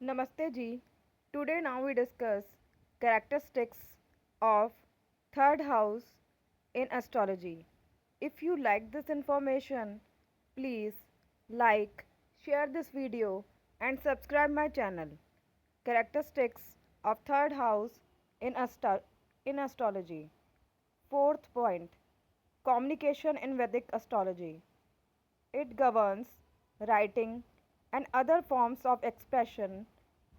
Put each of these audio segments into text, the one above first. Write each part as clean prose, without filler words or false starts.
Namaste ji. Today now we discuss characteristics of third house in astrology. If you like this information, please like, share this video and subscribe my channel. Characteristics of third house in astrology. Fourth point, communication in Vedic astrology. It governs writing and other forms of expression.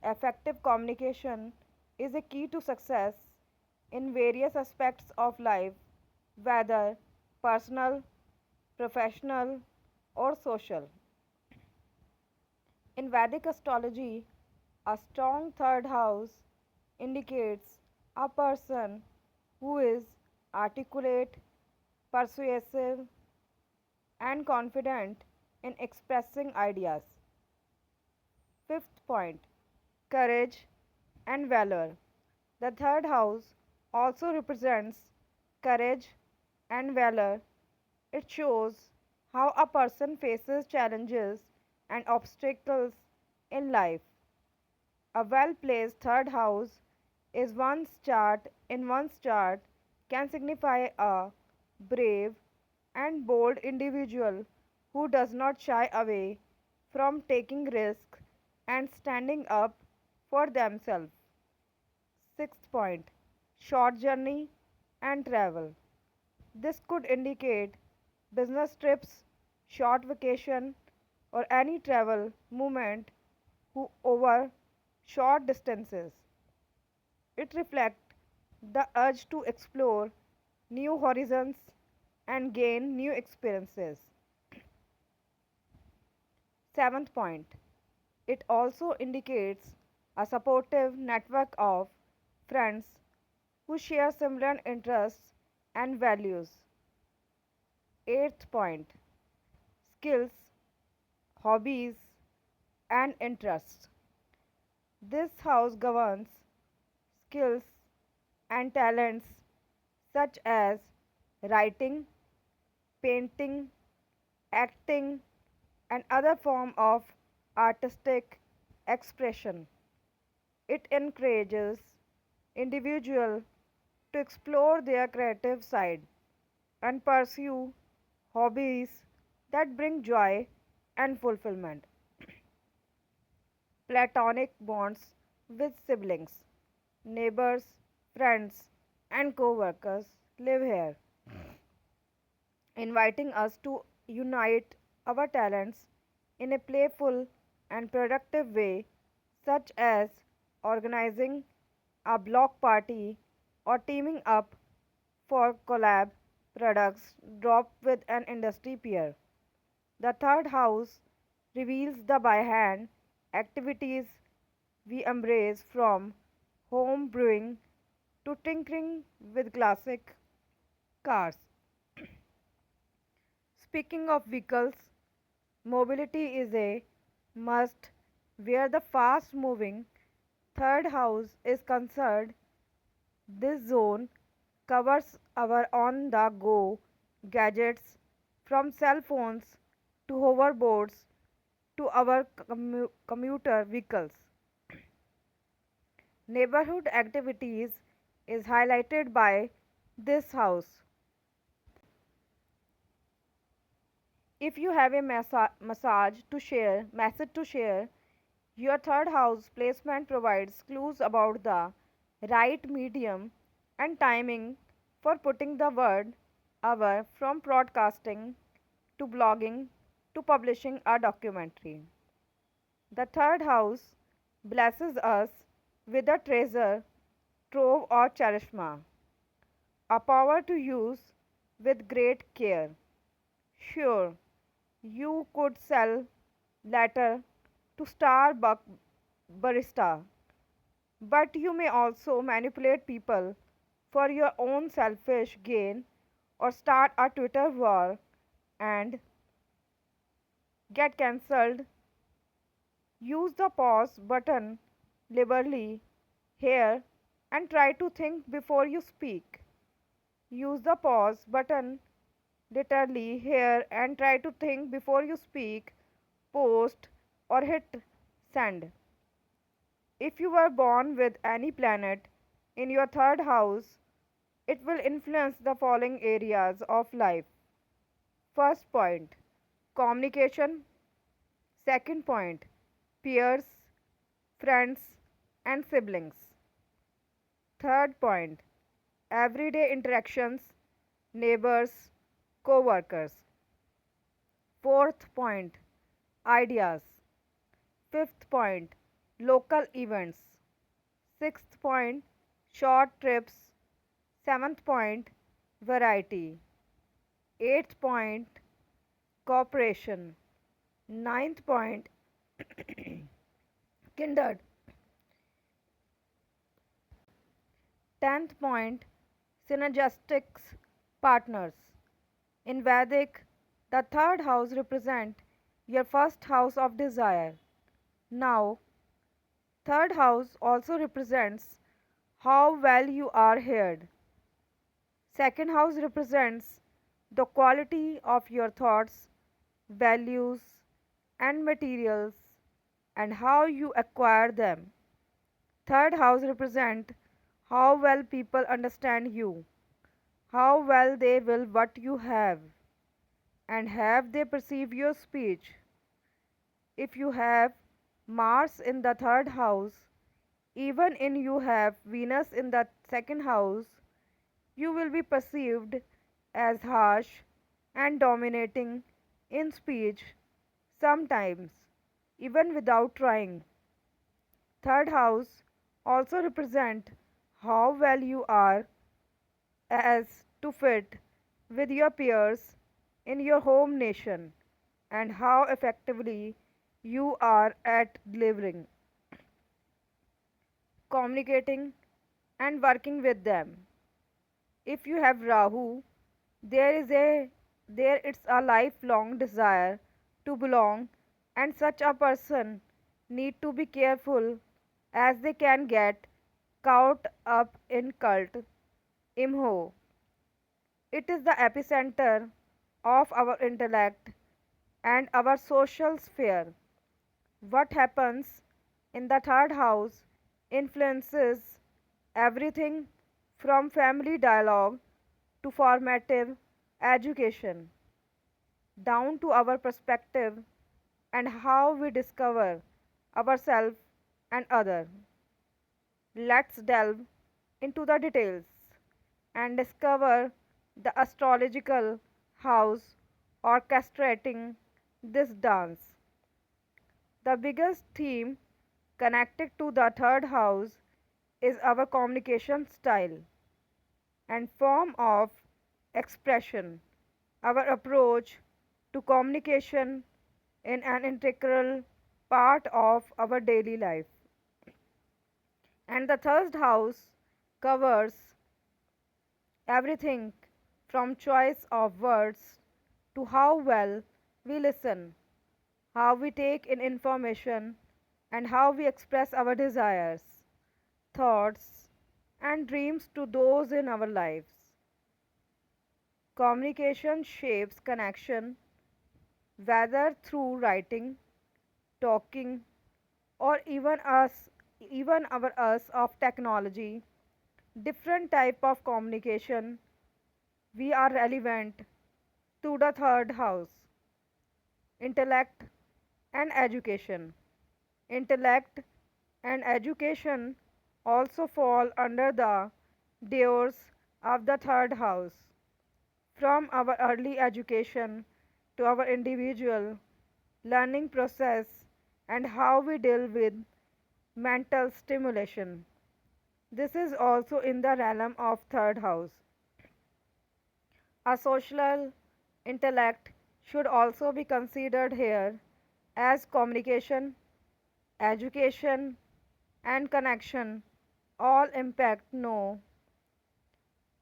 Effective communication is a key to success in various aspects of life, whether personal, professional, or social. In Vedic astrology, a strong third house indicates a person who is articulate, persuasive, and confident in expressing ideas. Fifth point, courage and valor. The third house also represents courage and valor. It shows how a person faces challenges and obstacles in life. A well placed third house in one's chart can signify a brave and bold individual who does not shy away from taking risks and standing up for themselves. Sixth point, short journey and travel. This could indicate business trips, short vacation, or any travel movement over short distances. It reflects the urge to explore new horizons and gain new experiences. Seventh point, it also indicates a supportive network of friends who share similar interests and values. Eighth point, skills, hobbies, and interests. This house governs skills and talents such as writing, painting, acting, and other form of artistic expression. It encourages individuals to explore their creative side and pursue hobbies that bring joy and fulfillment. Platonic bonds with siblings, neighbors, friends, and co workers live here, inviting us to unite our talents in a playful and productive way, such as organizing a block party or teaming up for collab products drop with an industry peer. The third house reveals the by hand activities we embrace, from home brewing to tinkering with classic cars. Speaking of vehicles, mobility is a must where the fast moving third house is concerned. This zone covers our on the go gadgets, from cell phones to hoverboards to our commuter vehicles. Neighborhood activities is highlighted by this house. If you have a message to share, your third house placement provides clues about the right medium and timing for putting the word our, from broadcasting to blogging to publishing a documentary. The third house blesses us with a treasure trove or charishma, a power to use with great care. Sure, you could sell latter to Starbucks barista, but you may also manipulate people for your own selfish gain or start a Twitter war and get cancelled. Use the pause button liberally here and try to think before you speak. Use the pause button literally here and try to think before you speak, post, or hit send. If you were born with any planet in your third house, it will influence the following areas of life. First point, communication. Second point, peers, friends, and siblings. Third point, everyday interactions, neighbors, co workers. Fourth point, ideas. Fifth point, local events. Sixth point, short trips. Seventh point, variety. Eighth point, cooperation. Ninth point, kindred. Tenth point, synergistics partners. In Vedic, the third house represents your first house of desire. Now, third house also represents how well you are heard. Second house represents the quality of your thoughts, values, and materials and how you acquire them. Third house represents how well people understand you, how well they will what you have, and have they perceive your speech. If you have Mars in the third house, even in you have Venus in the second house, you will be perceived as harsh and dominating in speech, sometimes even without trying. Third house also represent how well you are as to fit with your peers in your home nation and how effectively you are at delivering, communicating, and working with them. If you have Rahu, there is a there it's a lifelong desire to belong, and such a person need to be careful as they can get caught up in cult imho. It is the epicenter of our intellect and our social sphere. What happens in the third house influences everything from family dialogue to formative education, down to our perspective and how we discover ourselves and others. Let's delve into the details and discover the astrological house orchestrating this dance. The biggest theme connected to the third house is our communication style and form of expression, our approach to communication in an integral part of our daily life. And the third house covers everything from choice of words to how well we listen, how we take in information, and how we express our desires, thoughts, and dreams to those in our lives. Communication shapes connection, whether through writing, talking, or even our us of technology. Different type of communication we are relevant to the third house, intellect and education. Intellect and education also fall under the doors of the third house. From our early education to our individual learning process and how we deal with mental stimulation. This is also in the realm of third house. A social intellect should also be considered here as communication, education, and connection all impact no.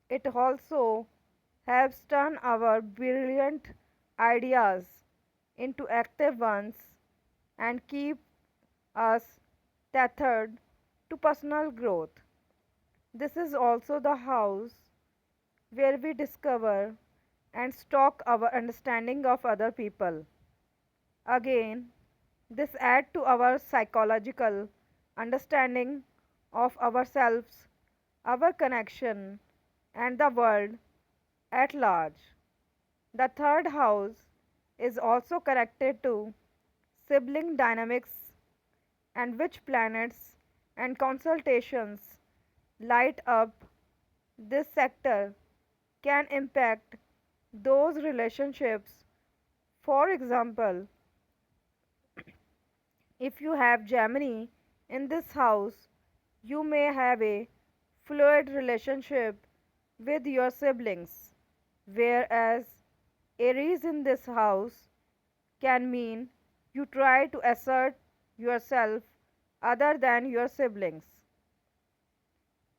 It also helps turn our brilliant ideas into active ones and keep us tethered to personal growth. This is also the house where we discover and stock our understanding of other people. Again, this adds to our psychological understanding of ourselves, our connection, and the world at large. The third house is also connected to sibling dynamics and which planets and consultations light up this sector can impact those relationships. For example, if you have Gemini in this house, you may have a fluid relationship with your siblings, whereas Aries in this house can mean you try to assert yourself other than your siblings.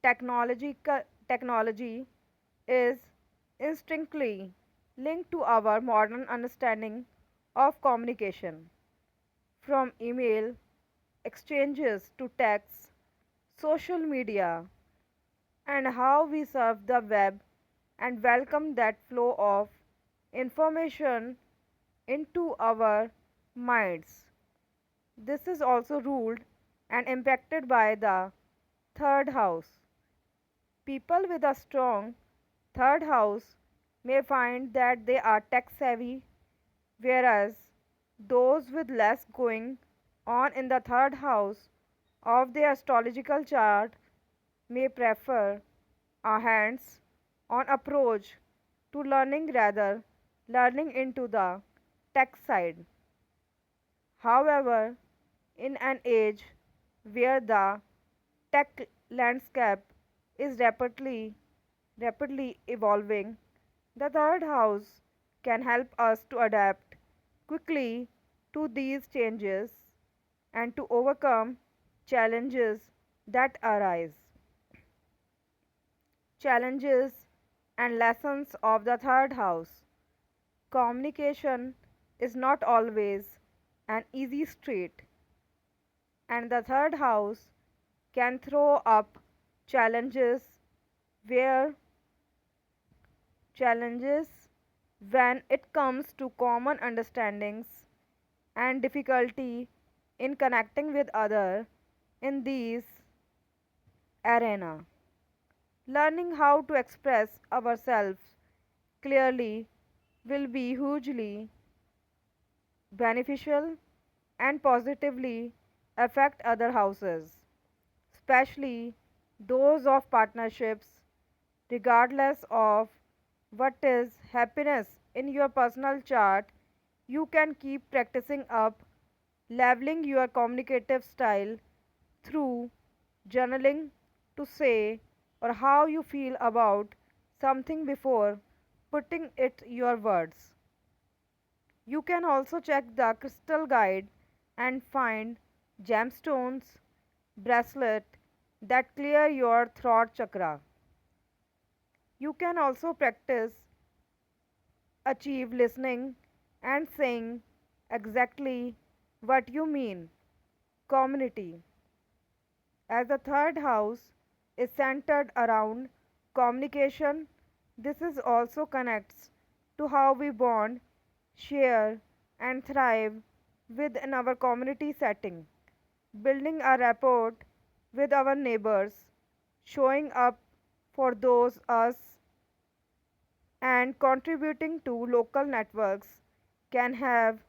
Technology is instinctively linked to our modern understanding of communication, from email exchanges to texts, social media, and how we surf the web and welcome that flow of information into our minds. This is also ruled and impacted by the third house. People with a strong third house may find that they are tech savvy, whereas those with less going on in the third house of their astrological chart may prefer a hands on approach to learning rather learning into the tech side. However, in an age where the tech landscape is rapidly evolving, the third house can help us to adapt quickly to these changes and to overcome challenges that arise. Challenges and lessons of the third house. Communication is not always an easy street, and the third house can throw up challenges where challenges when it comes to common understandings and difficulty in connecting with others in these arena. Learning how to express ourselves clearly will be hugely beneficial and positively affect other houses, especially those of partnerships, regardless of what is happiness in your personal chart. You can keep practicing up leveling your communicative style through journaling to say or how you feel about something before putting it your words. You can also check the crystal guide and find gemstones bracelet that clear your throat chakra. You can also practice achieve listening and saying exactly what you mean. Community. As the third house is centered around communication, this is also connects to how we bond, share, and thrive within our community setting. Building a rapport with our neighbors, showing up for those us, and contributing to local networks can have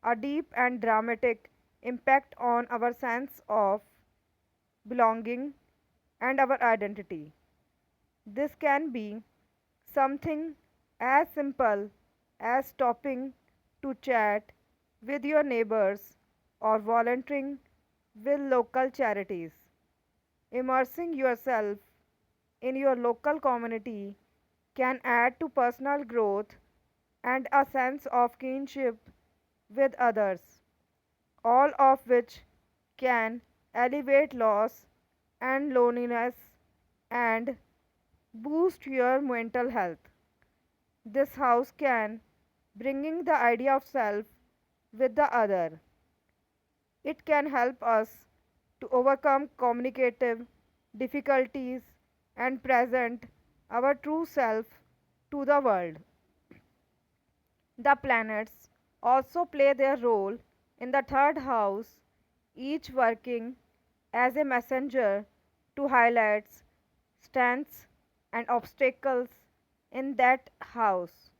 a deep and dramatic impact on our sense of belonging and our identity. This can be something as simple as stopping to chat with your neighbors or volunteering with local charities. Immersing yourself in your local community can add to personal growth and a sense of kinship with others, all of which can alleviate loss and loneliness and boost your mental health. This house can bringing the idea of self with the other. It can help us to overcome communicative difficulties and present our true self to the world. The planets also play their role in the third house, each working as a messenger to highlight strengths and obstacles in that house.